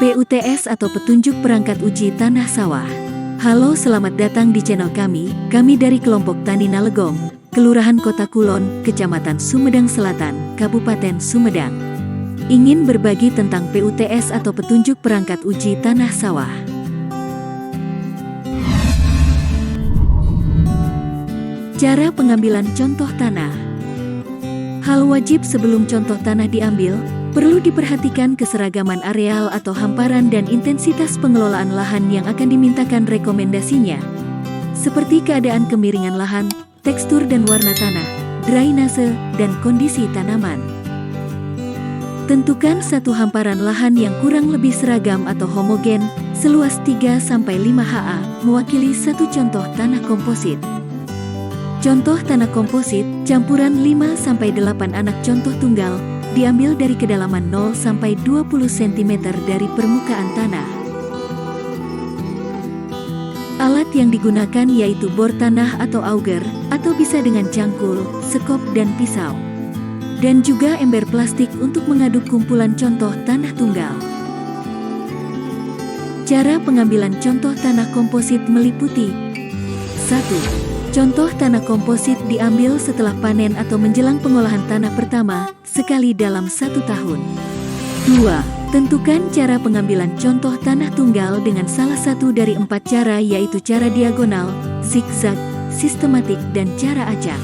PUTS atau Petunjuk Perangkat Uji Tanah Sawah. Halo, selamat datang di channel kami. Kami dari kelompok Tani Nalegong, Kelurahan Kota Kulon, Kecamatan Sumedang Selatan, Kabupaten Sumedang. Ingin berbagi tentang PUTS atau Petunjuk Perangkat Uji Tanah Sawah. Cara pengambilan contoh tanah. Hal wajib sebelum contoh tanah diambil, perlu diperhatikan keseragaman areal atau hamparan dan intensitas pengelolaan lahan yang akan dimintakan rekomendasinya, seperti keadaan kemiringan lahan, tekstur dan warna tanah, drainase, dan kondisi tanaman. Tentukan satu hamparan lahan yang kurang lebih seragam atau homogen, seluas 3-5 ha, mewakili satu contoh tanah komposit. Contoh tanah komposit, campuran 5-8 anak contoh tunggal, diambil dari kedalaman 0-20 cm dari permukaan tanah. Alat yang digunakan yaitu bor tanah atau auger, atau bisa dengan cangkul, sekop dan pisau. Dan juga ember plastik untuk mengaduk kumpulan contoh tanah tunggal. Cara pengambilan contoh tanah komposit meliputi 1. Contoh tanah komposit diambil setelah panen atau menjelang pengolahan tanah pertama, sekali dalam 1 tahun. 2. Tentukan cara pengambilan contoh tanah tunggal dengan salah satu dari 4 cara, yaitu cara diagonal, zigzag, sistematik, dan cara acak.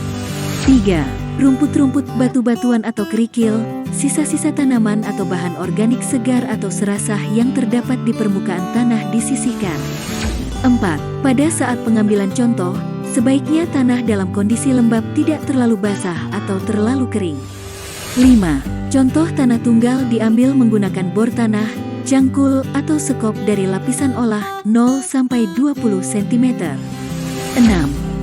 3. Rumput-rumput, batu-batuan atau kerikil, sisa-sisa tanaman atau bahan organik segar atau serasah yang terdapat di permukaan tanah disisihkan. 4. Pada saat pengambilan contoh, sebaiknya tanah dalam kondisi lembab, tidak terlalu basah atau terlalu kering. 5. Contoh tanah tunggal diambil menggunakan bor tanah, cangkul, atau sekop dari lapisan olah 0-20 cm. 6.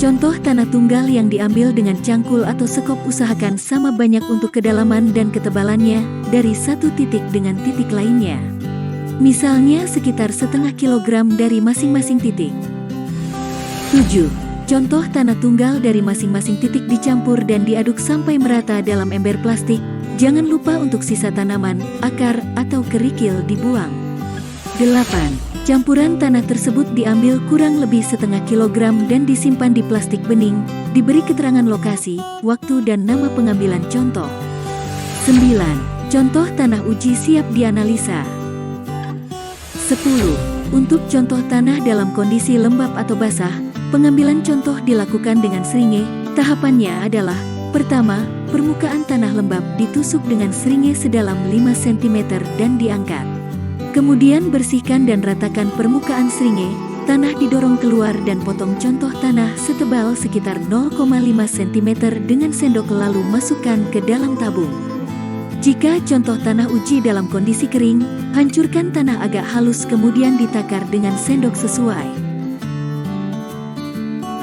Contoh tanah tunggal yang diambil dengan cangkul atau sekop usahakan sama banyak untuk kedalaman dan ketebalannya dari satu titik dengan titik lainnya. Misalnya sekitar setengah kilogram dari masing-masing titik. 7. Contoh tanah tunggal dari masing-masing titik dicampur dan diaduk sampai merata dalam ember plastik. Jangan lupa untuk sisa tanaman, akar, atau kerikil dibuang. 8. Campuran tanah tersebut diambil kurang lebih setengah kilogram dan disimpan di plastik bening, diberi keterangan lokasi, waktu dan nama pengambilan contoh. 9. Contoh tanah uji siap dianalisa. 10. Untuk contoh tanah dalam kondisi lembab atau basah, pengambilan contoh dilakukan dengan seringe. Tahapannya adalah: pertama, permukaan tanah lembab ditusuk dengan seringe sedalam 5 cm dan diangkat. Kemudian bersihkan dan ratakan permukaan seringe, tanah didorong keluar dan potong contoh tanah setebal sekitar 0,5 cm dengan sendok lalu masukkan ke dalam tabung. Jika contoh tanah uji dalam kondisi kering, hancurkan tanah agak halus kemudian ditakar dengan sendok sesuai.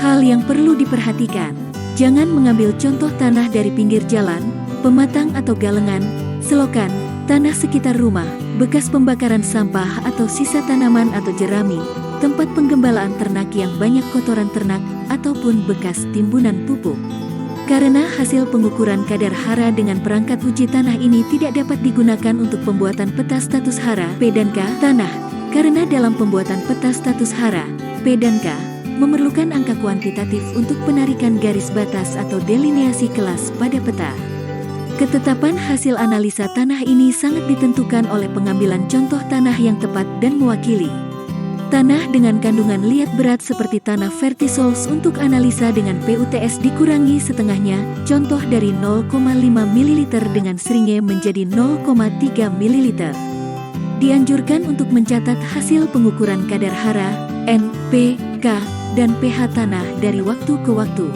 Hal yang perlu diperhatikan, jangan mengambil contoh tanah dari pinggir jalan, pematang atau galengan, selokan, tanah sekitar rumah, bekas pembakaran sampah atau sisa tanaman atau jerami, tempat penggembalaan ternak yang banyak kotoran ternak, ataupun bekas timbunan pupuk. Karena hasil pengukuran kadar hara dengan perangkat uji tanah ini tidak dapat digunakan untuk pembuatan peta status hara P dan K tanah, karena dalam pembuatan peta status hara P dan K memerlukan angka kuantitatif untuk penarikan garis batas atau delineasi kelas pada peta. Ketetapan hasil analisa tanah ini sangat ditentukan oleh pengambilan contoh tanah yang tepat dan mewakili. Tanah dengan kandungan liat berat seperti tanah vertisols untuk analisa dengan PUTS dikurangi setengahnya, contoh dari 0,5 ml dengan seringe menjadi 0,3 ml. Dianjurkan untuk mencatat hasil pengukuran kadar hara, N, P, K, dan pH tanah dari waktu ke waktu.